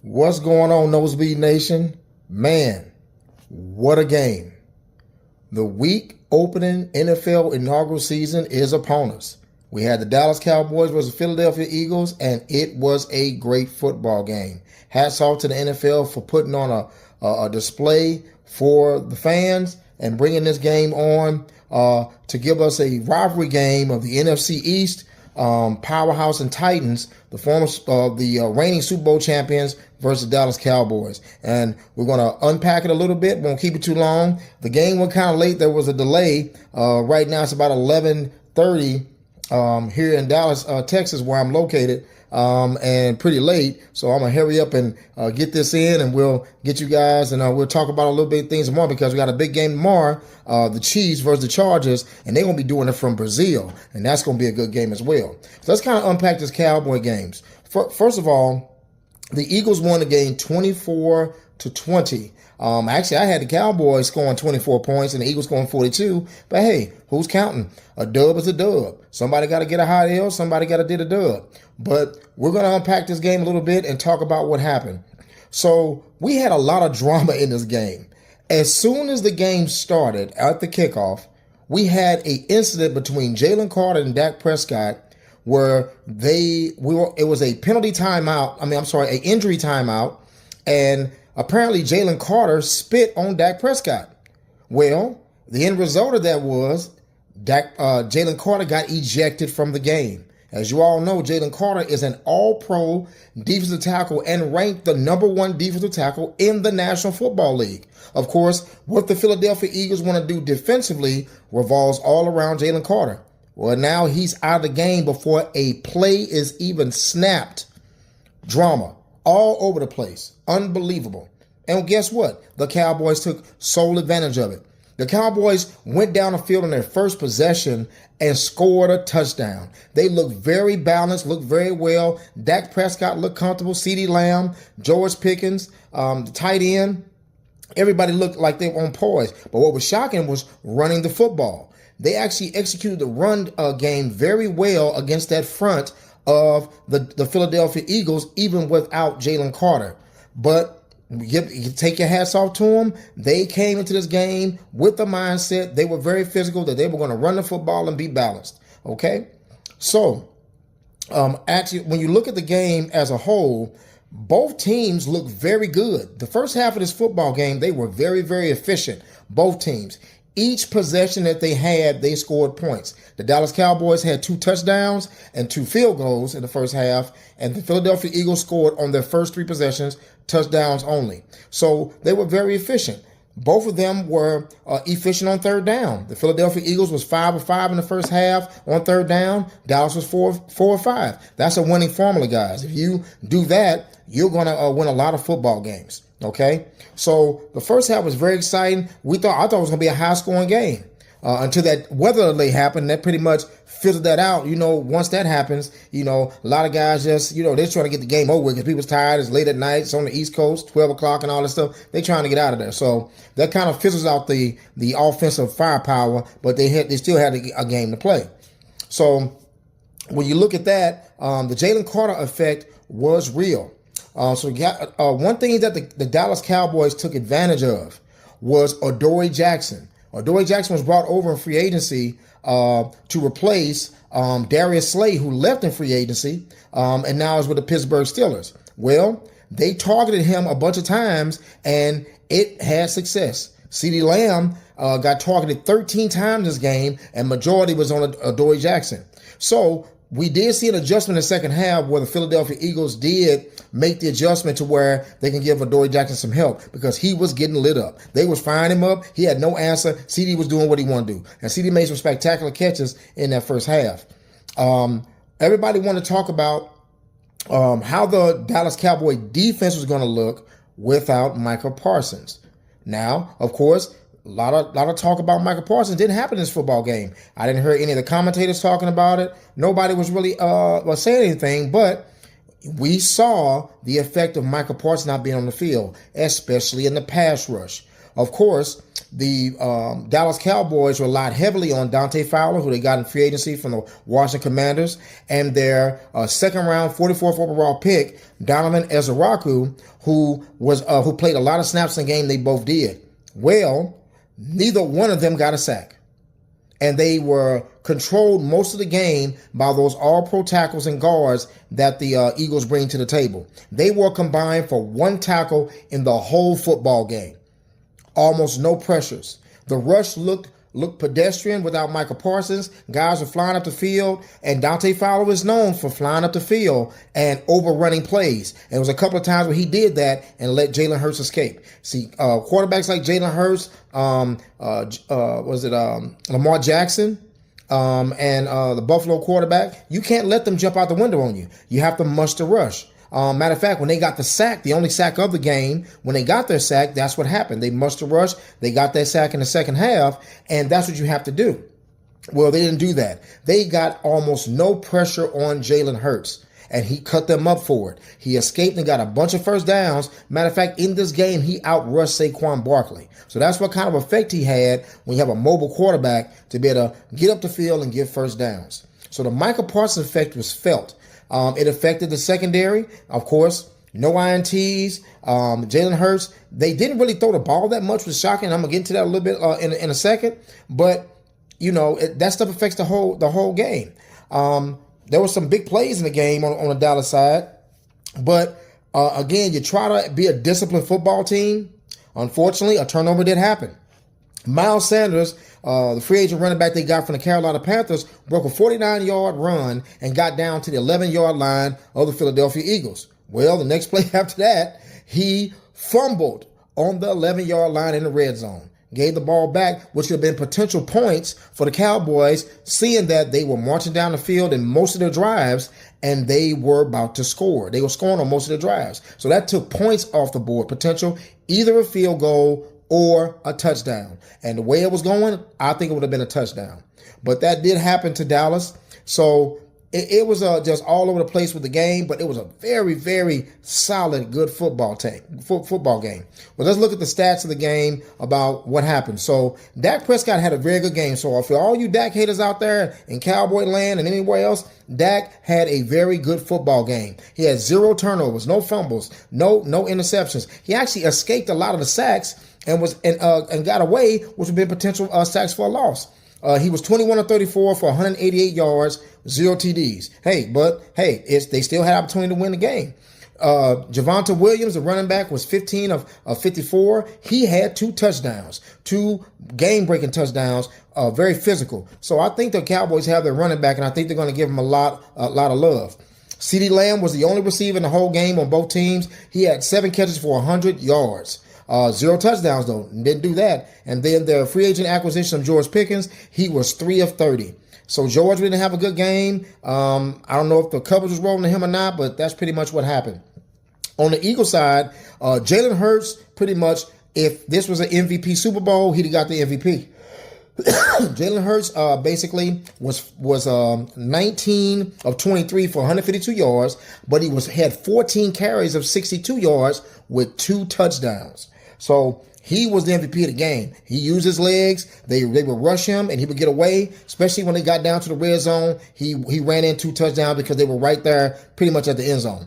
What's going on, Nozbe Nation? Man, what a game. The week opening NFL inaugural season is upon us. We had the Dallas Cowboys versus Philadelphia Eagles, and it was a great football game. Hats off to the NFL for putting on a display for the fans and bringing this game on to give us a rivalry game of the NFC East powerhouse and Titans, the reigning Super Bowl champions versus Dallas Cowboys. And we're going to unpack it a little bit. Won't keep it too long. The game went kind of late. There was a delay. Right now it's about 11:30 here in Dallas, Texas, where I'm located, and pretty late. So I'm going to hurry up and get this in, and we'll get you guys, and we'll talk about a little bit of things tomorrow because we got a big game tomorrow, the Chiefs versus the Chargers, and they're going to be doing it from Brazil, and that's going to be a good game as well. So let's kind of unpack this Cowboy games. First of all, the Eagles won the game 24-20. Actually, I had the Cowboys scoring 24 points and the Eagles scoring 42. But hey, who's counting? A dub is a dub. Somebody got to get a hot L. Somebody got to get a dub. But we're going to unpack this game a little bit and talk about what happened. So we had a lot of drama in this game. As soon as the game started at the kickoff, we had an incident between Jalen Carter and Dak Prescott where it was a penalty timeout. An injury timeout, and apparently Jalen Carter spit on Dak Prescott. Well, the end result of that was Jalen Carter got ejected from the game. As you all know, Jalen Carter is an all-pro defensive tackle and ranked the #1 defensive tackle in the National Football League. Of course, what the Philadelphia Eagles want to do defensively revolves all around Jalen Carter. Well, now he's out of the game before a play is even snapped. Drama all over the place. Unbelievable. And guess what? The Cowboys took sole advantage of it. The Cowboys went down the field on their first possession and scored a touchdown. They looked very balanced, looked very well. Dak Prescott looked comfortable. CeeDee Lamb, George Pickens, the tight end, everybody looked like they were on poise. But what was shocking was running the football. They actually executed the run game very well against that front of the Philadelphia Eagles, even without Jalen Carter. But you take your hats off to them. They came into this game with the mindset. They were very physical, that they were going to run the football and be balanced. Okay? So, actually, when you look at the game as a whole, both teams look very good. The first half of this football game, they were very, very efficient. Both teams. Each possession that they had, they scored points. The Dallas Cowboys had 2 touchdowns and 2 field goals in the first half, and the Philadelphia Eagles scored on their first 3 possessions, touchdowns only. So they were very efficient. Both of them were efficient on third down. The Philadelphia Eagles was 5 of 5 in the first half on third down. Dallas was 4 of 5. That's a winning formula, guys. If you do that, you're going to win a lot of football games. Okay, so the first half was very exciting. I thought it was going to be a high-scoring game until that weather delay happened. That pretty much fizzled that out. Once that happens, a lot of guys just, they're trying to get the game over with because people's tired. It's late at night. It's on the East Coast, 12 o'clock and all this stuff. They're trying to get out of there. So that kind of fizzles out the offensive firepower, but they still had a game to play. So when you look at that, the Jalen Carter effect was real. So we got one thing that the Dallas Cowboys took advantage of was Adoree Jackson. Adoree Jackson was brought over in free agency to replace Darius Slay, who left in free agency and now is with the Pittsburgh Steelers. Well, they targeted him a bunch of times, and it had success. CeeDee Lamb got targeted 13 times this game, and majority was on Adoree Jackson. So we did see an adjustment in the second half where the Philadelphia Eagles did make the adjustment to where they can give Adoree Jackson some help because he was getting lit up. They was firing him up. He had no answer. CeeDee was doing what he wanted to do. And CeeDee made some spectacular catches in that first half. Everybody wanted to talk about how the Dallas Cowboy defense was going to look without Micah Parsons. Now, of course, a lot of talk about Micah Parsons didn't happen in this football game. I didn't hear any of the commentators talking about it. Nobody was really saying anything, but we saw the effect of Micah Parsons not being on the field, especially in the pass rush. Of course, the Dallas Cowboys relied heavily on Dante Fowler, who they got in free agency from the Washington Commanders, and their second round 44th overall pick, Donovan Ezeraku, who played a lot of snaps in the game. They both did. Well, neither one of them got a sack. And they were controlled most of the game by those all-pro tackles and guards that the Eagles bring to the table. They were combined for one tackle in the whole football game. Almost no pressures. The rush looked pedestrian without Michael Parsons. Guys were flying up the field, and Dante Fowler is known for flying up the field and overrunning plays. And there was a couple of times where he did that and let Jalen Hurts escape. See, quarterbacks like Jalen Hurts, Lamar Jackson, and the Buffalo quarterback, you can't let them jump out the window on you. You have to muster rush. Matter of fact, when they got the sack, the only sack of the game, when they got their sack, that's what happened. They muster rush. They got that sack in the second half, and that's what you have to do. Well, they didn't do that. They got almost no pressure on Jalen Hurts, and he cut them up for it. He escaped and got a bunch of first downs. Matter of fact, in this game, he outrushed Saquon Barkley. So that's what kind of effect he had when you have a mobile quarterback to be able to get up the field and get first downs. So the Michael Parsons effect was felt. It affected the secondary, of course. No INTs. Jalen Hurts, they didn't really throw the ball that much, was shocking. I'm gonna get into that a little bit in a second. But that stuff affects the whole game. There were some big plays in the game on the Dallas side, but again, you try to be a disciplined football team. Unfortunately, a turnover did happen. Miles Sanders, the free agent running back they got from the Carolina Panthers, broke a 49-yard run and got down to the 11-yard line of the Philadelphia Eagles. Well, the next play after that, he fumbled on the 11-yard line in the red zone. Gave the ball back, which would have been potential points for the Cowboys, seeing that they were marching down the field in most of their drives, and they were about to score. They were scoring on most of their drives. So that took points off the board, potential, either a field goal or a touchdown. And the way it was going, I think it would have been a touchdown. But that did happen to Dallas. So it was just all over the place with the game, but it was a very, very solid, good football game. Well, let's look at the stats of the game about what happened. So Dak Prescott had a very good game. So for all you Dak haters out there in Cowboy land and anywhere else, Dak had a very good football game. He had 0 turnovers, no fumbles, no interceptions. He actually escaped a lot of the sacks and got away, which would be potential sacks for a loss. He was 21 of 34 for 188 yards, 0 TDs. They still had opportunity to win the game. Javonte Williams, the running back, was 15 of 54. He had 2 touchdowns, 2 game-breaking touchdowns, very physical. So I think the Cowboys have their running back, and I think they're going to give him a lot of love. CeeDee Lamb was the only receiver in the whole game on both teams. He had 7 catches for 100 yards. 0 touchdowns, though. Didn't do that. And then the free agent acquisition of George Pickens, he was 3 of 30. So George didn't have a good game. I don't know if the coverage was rolling to him or not, but that's pretty much what happened. On the Eagles side, Jalen Hurts, pretty much, if this was an MVP Super Bowl, he'd have got the MVP. Jalen Hurts basically was 19 of 23 for 152 yards, but he had 14 carries of 62 yards with 2 touchdowns. So he was the MVP of the game. He used his legs. They would rush him, and he would get away, especially when they got down to the red zone. He ran in 2 touchdowns because they were right there pretty much at the end zone.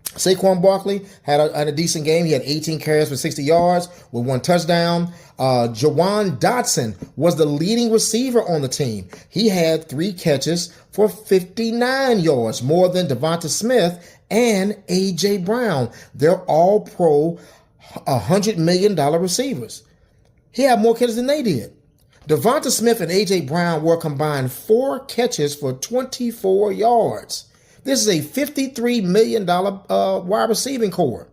Saquon Barkley had a decent game. He had 18 carries for 60 yards with 1 touchdown. Jawan Dotson was the leading receiver on the team. He had 3 catches for 59 yards, more than Devonta Smith and A.J. Brown. They're all pro $100 million receivers. He had more catches than they did. Devonta Smith and A.J. Brown were combined 4 catches for 24 yards. This is a $53 million wide receiving core.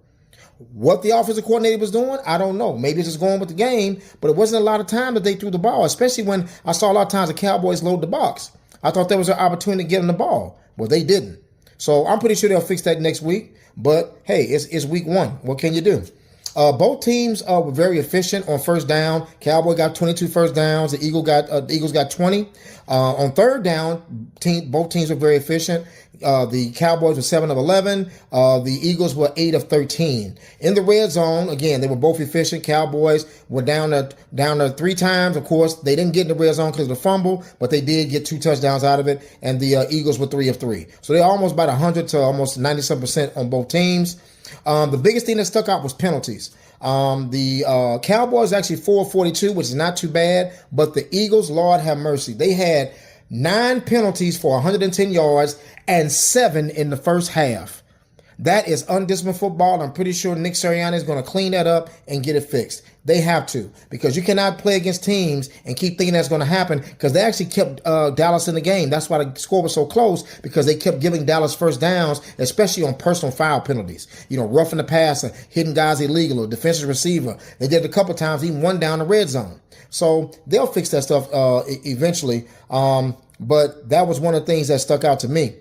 What the offensive coordinator was doing, I don't know. Maybe it's just going with the game, but it wasn't a lot of time that they threw the ball, especially when I saw a lot of times the Cowboys load the box. I thought there was an opportunity to get them the ball. Well, they didn't. So I'm pretty sure they'll fix that next week. But, hey, it's week 1. What can you do? Both teams were very efficient on first down. Cowboy got 22 first downs. The Eagles got 20. On third down, both teams were very efficient. The Cowboys were 7 of 11. The Eagles were 8 of 13. In the red zone, again, they were both efficient. Cowboys were down to 3 times. Of course, they didn't get in the red zone because of the fumble, but they did get 2 touchdowns out of it. And the Eagles were 3 of 3. So they're almost about 100 to almost 97% on both teams. The biggest thing that stuck out was penalties. The Cowboys actually 4 of 42, which is not too bad, but the Eagles, Lord have mercy, they had 9 penalties for 110 yards and 7 in the first half. That is undisciplined football. I'm pretty sure Nick Sirianni is going to clean that up and get it fixed. They have to, because you cannot play against teams and keep thinking that's going to happen, because they actually kept Dallas in the game. That's why the score was so close, because they kept giving Dallas first downs, especially on personal foul penalties. Roughing the passer, hitting guys illegal, or defensive receiver. They did it a couple times, even one down the red zone. So they'll fix that stuff eventually. But that was one of the things that stuck out to me.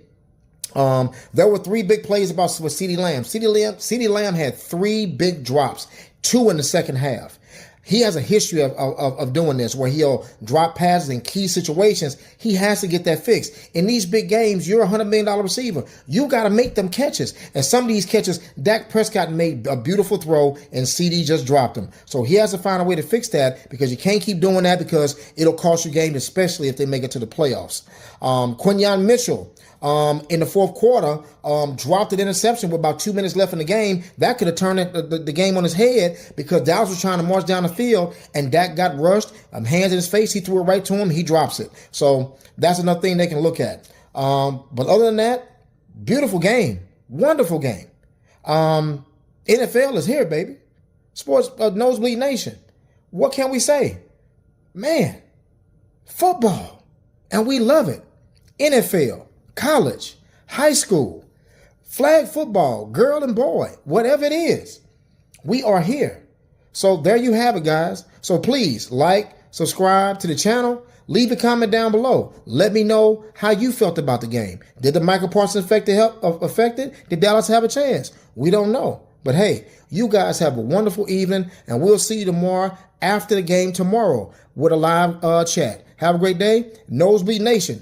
There were 3 big plays with CeeDee Lamb. CeeDee Lamb had 3 big drops, 2 in the second half. He has a history of doing this, where he'll drop passes in key situations. He has to get that fixed. In these big games, you're a $100 million receiver. You got to make them catches. And some of these catches, Dak Prescott made a beautiful throw, and CD just dropped them. So he has to find a way to fix that, because you can't keep doing that, because it'll cost you games, especially if they make it to the playoffs. Quinyon Mitchell, in the fourth quarter, dropped an interception with about 2 minutes left in the game. That could have turned the game on his head, because Dallas was trying to march down the field, and Dak got rushed, hands in his face. He threw it right to him. He drops it. So that's another thing they can look at. But other than that, beautiful game. Wonderful game. NFL is here, baby. Sports, Nosebleed Nation. What can we say? Man, football. And we love it. NFL. College, high school, flag football, girl and boy, whatever it is, we are here. So there you have it, guys. So please like, subscribe to the channel, leave a comment down below. Let me know how you felt about the game. Did the Michael Parsons effect affect it? Did Dallas have a chance? We don't know. But hey, you guys have a wonderful evening, and we'll see you tomorrow after the game tomorrow with a live chat. Have a great day. Nosebleed Nation.